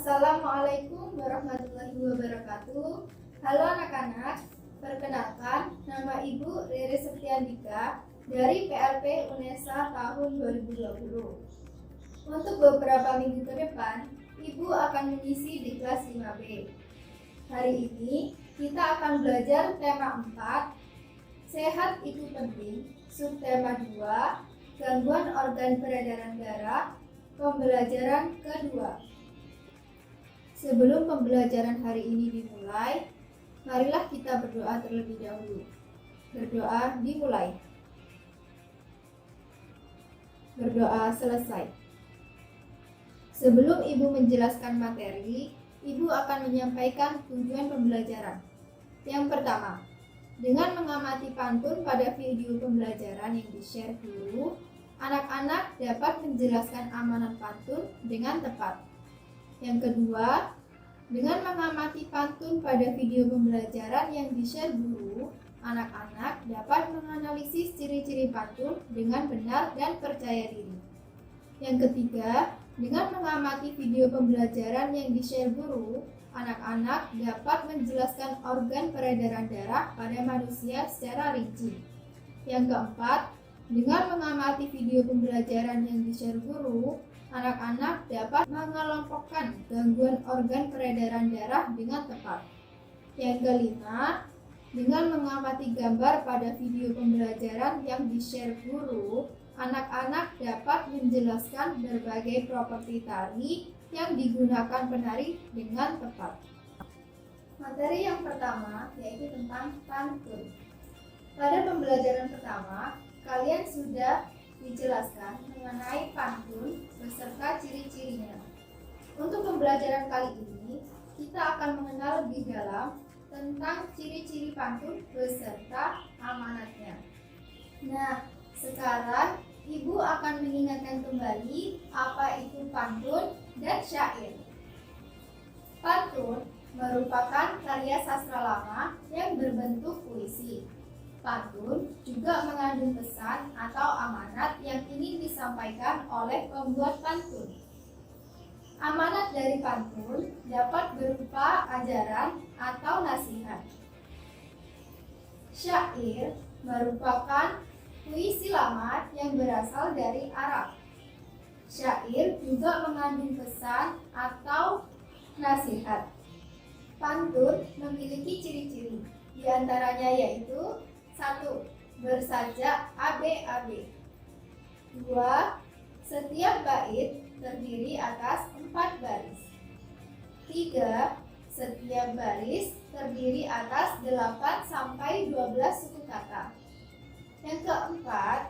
Assalamualaikum warahmatullahi wabarakatuh. Halo anak-anak, perkenalkan nama Ibu Rere Septiandika dari PLP UNESA tahun 2020. Untuk beberapa minggu ke depan, Ibu akan mengisi di kelas 5B. Hari ini kita akan belajar tema 4, sehat itu penting, subtema 2, gangguan organ peredaran darah, pembelajaran kedua. Sebelum pembelajaran hari ini dimulai, marilah kita berdoa terlebih dahulu. Berdoa dimulai. Berdoa selesai. Sebelum Ibu menjelaskan materi, Ibu akan menyampaikan tujuan pembelajaran. Yang pertama, dengan mengamati pantun pada video pembelajaran yang di-share guru, anak-anak dapat menjelaskan amanat pantun dengan tepat. Yang kedua, dengan mengamati pantun pada video pembelajaran yang di-share guru, anak-anak dapat menganalisis ciri-ciri pantun dengan benar dan percaya diri. Yang ketiga, dengan mengamati video pembelajaran yang di-share guru, anak-anak dapat menjelaskan organ peredaran darah pada manusia secara rinci. Yang keempat, dengan mengamati video pembelajaran yang di-share guru, anak-anak dapat mengelompokkan gangguan organ peredaran darah dengan tepat. Yang kelima, dengan mengamati gambar pada video pembelajaran yang di-share guru, anak-anak dapat menjelaskan berbagai properti tari yang digunakan penari dengan tepat. Materi yang pertama yaitu tentang pantun. Pada pembelajaran pertama, kalian sudah dijelaskan mengenai pantun beserta ciri-cirinya. Untuk pembelajaran kali ini, kita akan mengenal lebih dalam tentang ciri-ciri pantun beserta amanatnya. Nah, sekarang Ibu akan mengingatkan kembali apa itu pantun dan syair. Pantun merupakan karya sastra lama yang berbentuk puisi. Pantun juga mengandung pesan atau amanat yang ingin disampaikan oleh pembuat pantun. Amanat dari pantun dapat berupa ajaran atau nasihat. Syair merupakan puisi lama yang berasal dari Arab. Syair juga mengandung pesan atau nasihat. Pantun memiliki ciri-ciri, di antaranya yaitu 1. Bersajak ABAB. 2. Setiap bait terdiri atas 4 baris. 3. Setiap baris terdiri atas 8 sampai 12 suku kata. Yang keempat,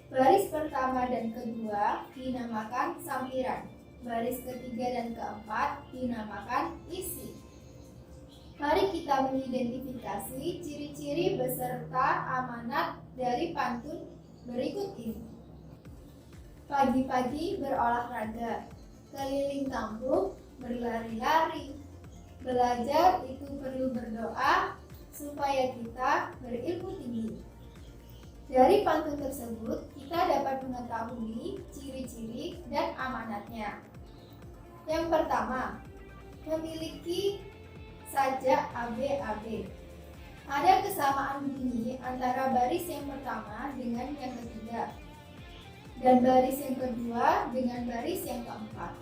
baris pertama dan kedua dinamakan sampiran. Baris ketiga dan keempat dinamakan isi. Mari kita mengidentifikasi ciri-ciri beserta amanat dari pantun berikut ini. Pagi-pagi berolahraga, keliling kampung berlari-lari. Belajar itu perlu berdoa supaya kita berilmu tinggi. Dari pantun tersebut, kita dapat mengetahui ciri-ciri dan amanatnya. Yang pertama, memiliki sajak ABAB. Ada kesamaan bunyi antara baris yang pertama dengan yang ketiga, dan baris yang kedua dengan baris yang keempat.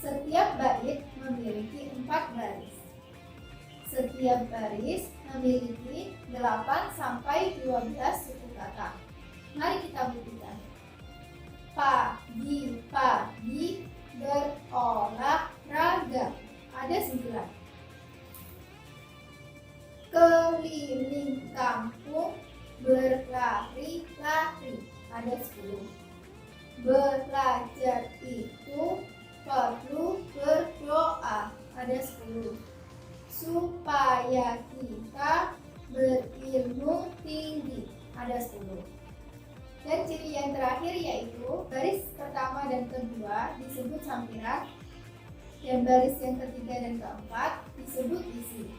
Setiap bait memiliki 4 baris. Setiap baris memiliki 8 sampai 12 suku kata. Mari kita buktikan. Pagi-pagi berolahraga. Ada 9. Keliling kampung berlari-lari. Ada 10. Belajar itu perlu berdoa. Ada 10. Supaya kita berilmu tinggi. Ada 10. Dan ciri yang terakhir yaitu baris pertama dan kedua disebut sampiran, dan baris yang ketiga dan keempat disebut isi.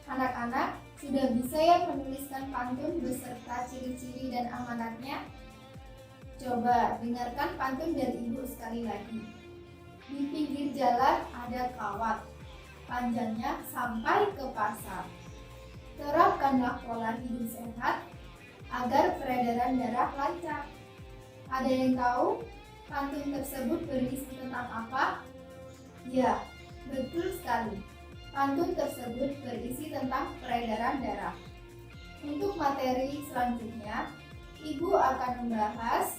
Anak-anak sudah bisa ya menuliskan pantun beserta ciri-ciri dan amanatnya? Coba dengarkan pantun dari ibu sekali lagi. Di pinggir jalan ada kawat, panjangnya sampai ke pasar. Terapkanlah pola hidup sehat agar peredaran darah lancar. Ada yang tahu pantun tersebut berisi tentang apa? Ya, betul sekali. Pantun tersebut berisi tentang peredaran darah. Untuk materi selanjutnya, Ibu akan membahas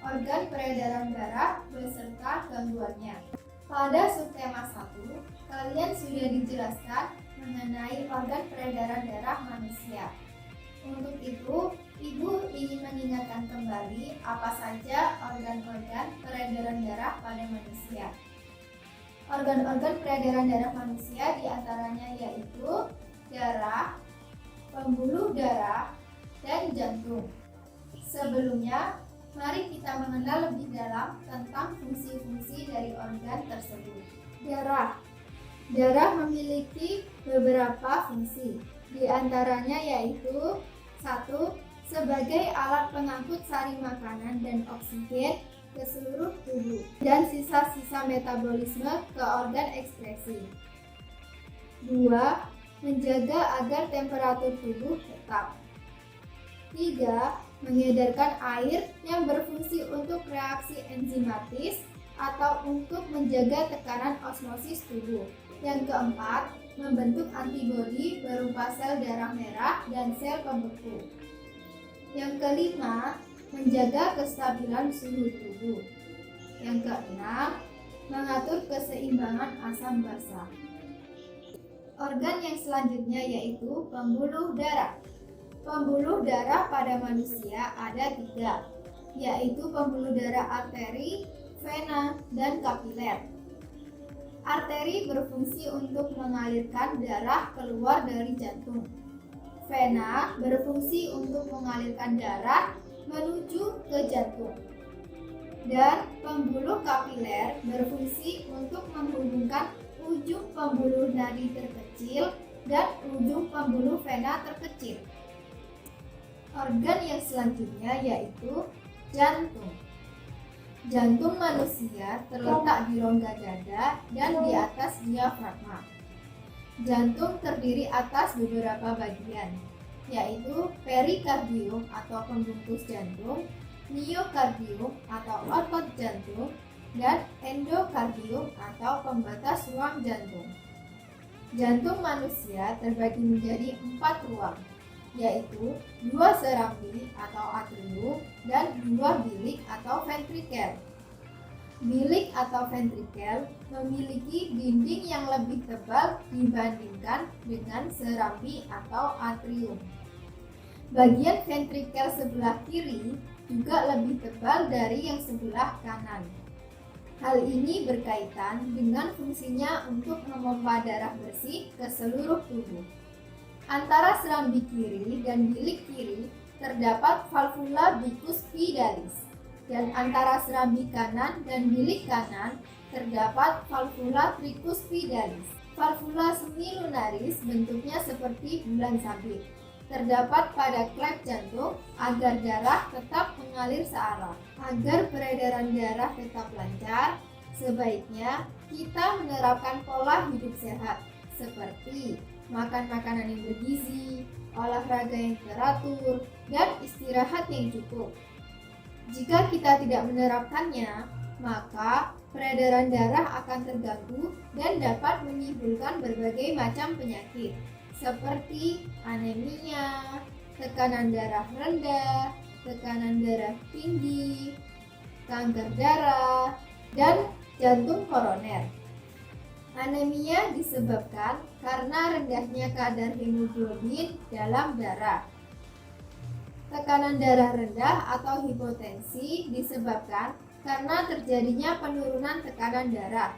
organ peredaran darah beserta gangguannya. Pada subtema 1, kalian sudah dijelaskan mengenai organ peredaran darah manusia. Untuk itu, Ibu ingin mengingatkan kembali apa saja organ-organ peredaran darah pada manusia. Organ-organ peredaran darah manusia diantaranya yaitu darah, pembuluh darah, dan jantung. Sebelumnya, mari kita mengenal lebih dalam tentang fungsi-fungsi dari organ tersebut. Darah. Darah memiliki beberapa fungsi. Di antaranya yaitu 1. Sebagai alat pengangkut sari makanan dan oksigen ke seluruh tubuh dan sisa-sisa metabolisme ke organ ekskresi. 2. Menjaga agar temperatur tubuh tetap. 3. Mengedarkan air yang berfungsi untuk reaksi enzimatis atau untuk menjaga tekanan osmosis tubuh. Yang keempat, membentuk antibodi berupa sel darah merah dan sel pembeku. Yang kelima, menjaga kestabilan suhu tubuh. Yang keenam, mengatur keseimbangan asam basa. Organ yang selanjutnya yaitu pembuluh darah. Pembuluh darah pada manusia ada 3, yaitu pembuluh darah arteri, vena, dan kapiler. Arteri berfungsi untuk mengalirkan darah keluar dari jantung. Vena berfungsi untuk mengalirkan darah menuju ke jantung. Dan pembuluh kapiler berfungsi untuk menghubungkan ujung pembuluh nadi terkecil dan ujung pembuluh vena terkecil. Organ yang selanjutnya yaitu jantung. Jantung manusia terletak di rongga dada dan di atas diafragma. Jantung terdiri atas beberapa bagian, yaitu perikardium atau pembungkus jantung, miokardium atau otot jantung, dan endokardium atau pembatas ruang jantung. Jantung manusia terbagi menjadi 4 ruang, yaitu 2 serambi atau atrium dan 2 bilik atau ventrikel. Bilik atau ventrikel memiliki dinding yang lebih tebal dibandingkan dengan serambi atau atrium. Bagian ventrikel sebelah kiri juga lebih tebal dari yang sebelah kanan. Hal ini berkaitan dengan fungsinya untuk memompa darah bersih ke seluruh tubuh. Antara serambi kiri dan bilik kiri terdapat valvula bicuspidalistis, dan antara serambi kanan dan bilik kanan terdapat valvula tricuspidalistis. Valvula semilunaris bentuknya seperti bulan sabit, terdapat pada klep jantung agar darah tetap mengalir searah. Agar peredaran darah tetap lancar, sebaiknya kita menerapkan pola hidup sehat seperti makan makanan yang bergizi, olahraga yang teratur, dan istirahat yang cukup. Jika kita tidak menerapkannya, maka peredaran darah akan terganggu dan dapat menimbulkan berbagai macam penyakit seperti anemia, tekanan darah rendah, tekanan darah tinggi, kanker darah, dan jantung koroner. Anemia disebabkan karena rendahnya kadar hemoglobin dalam darah. Tekanan darah rendah atau hipotensi disebabkan karena terjadinya penurunan tekanan darah.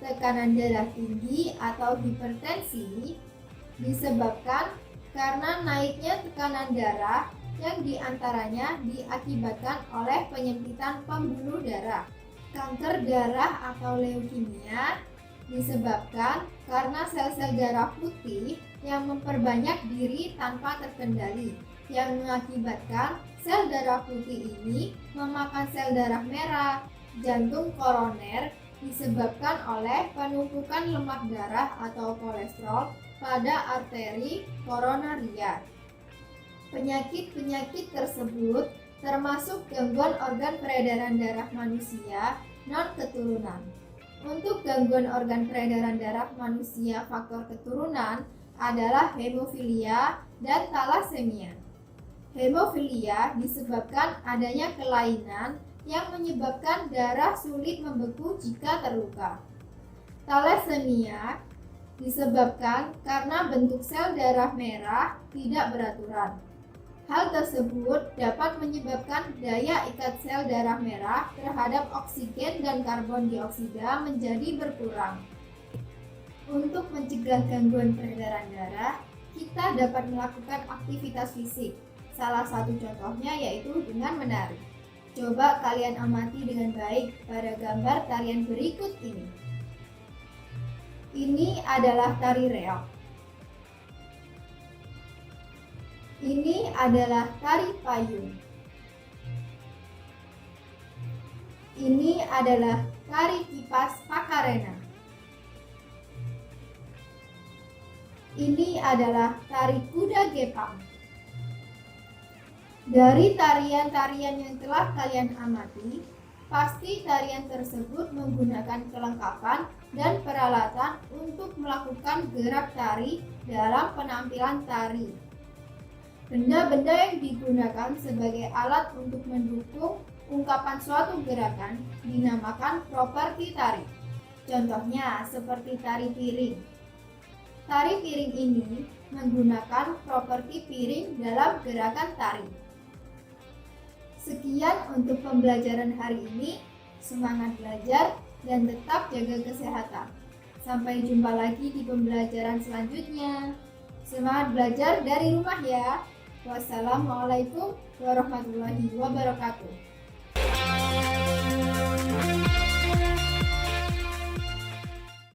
Tekanan darah tinggi atau hipertensi disebabkan karena naiknya tekanan darah yang diantaranya diakibatkan oleh penyempitan pembuluh darah. Kanker darah atau leukemia disebabkan karena sel-sel darah putih yang memperbanyak diri tanpa terkendali, yang mengakibatkan sel darah putih ini memakan sel darah merah. Jantung koroner disebabkan oleh penumpukan lemak darah atau kolesterol pada arteri koronaria. Penyakit-penyakit tersebut termasuk gangguan organ peredaran darah manusia non-keturunan. Untuk gangguan organ peredaran darah manusia faktor keturunan adalah hemofilia dan talasemia. Hemofilia disebabkan adanya kelainan yang menyebabkan darah sulit membeku jika terluka. Talasemia disebabkan karena bentuk sel darah merah tidak beraturan. Hal tersebut dapat menyebabkan daya ikat sel darah merah terhadap oksigen dan karbon dioksida menjadi berkurang. Untuk mencegah gangguan peredaran darah, kita dapat melakukan aktivitas fisik. Salah satu contohnya yaitu dengan menari. Coba kalian amati dengan baik pada gambar tarian berikut ini. Ini adalah tari reog. Ini adalah tari payung. Ini adalah tari kipas pakarena. Ini adalah tari kuda gepang. Dari tarian-tarian yang telah kalian amati, pasti tarian tersebut menggunakan kelengkapan dan peralatan untuk melakukan gerak tari dalam penampilan tari. Benda-benda yang digunakan sebagai alat untuk mendukung ungkapan suatu gerakan dinamakan properti tari. Contohnya seperti tari piring. Tari piring ini menggunakan properti piring dalam gerakan tari. Sekian untuk pembelajaran hari ini. Semangat belajar dan tetap jaga kesehatan. Sampai jumpa lagi di pembelajaran selanjutnya. Semangat belajar dari rumah ya. Wassalamualaikum warahmatullahi wabarakatuh.